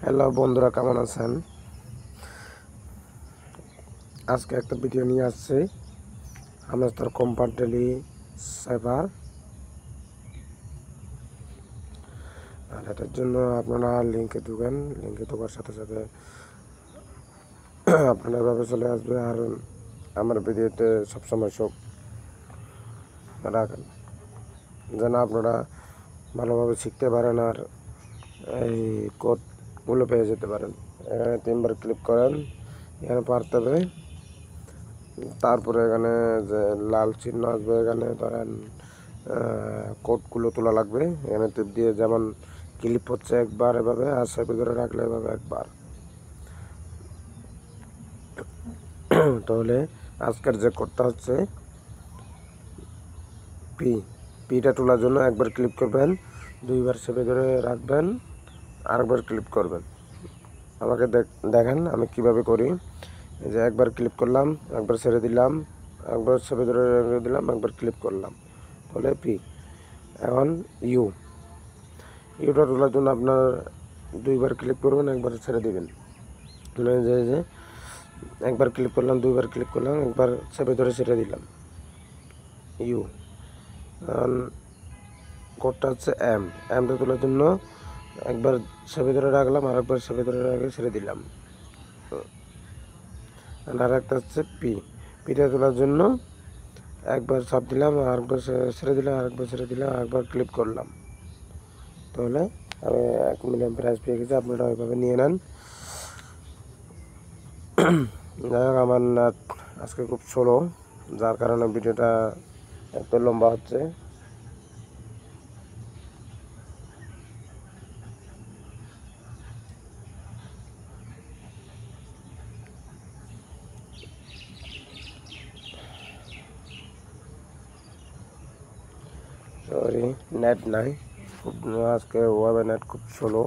Hello বন্ধুরা, কেমন আছেন? আজকে একটা ভিডিও নিয়ে আসছি হামলাস্তার কম্পার্টলি সাইবার। আর এটার জন্য আপনারা লিঙ্কে ঢুকেন। লিঙ্কে ঢোকার সাথে সাথে আপনার এভাবে চলে আসবে। আর আমার ভিডিওতে সবসময় চোখ রাখেন যেন আপনারা ভালোভাবে শিখতে পারেন আর এই কোডগুলো পেয়ে যেতে পারেন। এখানে 3বার ক্লিক করেন, এখানে পারতে হবে। তারপরে এখানে যে লাল চিহ্ন আসবে, এখানে ধরেন কোডগুলো তোলা লাগবে। এখানে টিপ দিয়ে যেমন ক্লিপ হচ্ছে একবার এভাবে, আর সেভ করে রাখলে এভাবে একবার। তাহলে আজকের যে কোডটা হচ্ছে পিটা তোলার জন্য একবার ক্লিক করবেন, 2বার সেভ করে রাখবেন, আরেকবার ক্লিক করবেন। আমাকে দেখেন আমি কিভাবে করি। এই যে একবার ক্লিক করলাম, একবার ছেড়ে দিলাম, একবার সেভ করে রেখে দিলাম, একবার ক্লিক করলাম, তাহলে এখন ইউটা তোলার জন্য আপনার 2বার ক্লিক করবেন, একবার ছেড়ে দিবেন। যে একবার ক্লিক করলাম, 2বার ক্লিক করলাম, একবার চেপে ধরে ছেড়ে দিলাম ইউ। এখন কোডটা হচ্ছে এমটা তোলার জন্য একবার চেপে ধরে রাখলাম, আর একবার চেপে ধরে রাখে ছেড়ে দিলাম। আর একটা হচ্ছে পিটা তোলার জন্য একবার চাপ দিলাম, আরেকবার ছেড়ে দিলাম, আরেকবার ছেড়ে দিলাম, আরেকবার ক্লিক করলাম, তাহলে আমি 1 মিলিয়ন প্রাইস পেয়ে গেছি। আপনারা ওইভাবে নিয়ে নেন। যাই হোক, আমার নেট আজকে খুব স্লো, যার কারণে ভিডিওটা একটু লম্বা হচ্ছে। সরি, নেট নাই, খুব আজকে ওয়েবে নেট খুব স্লো।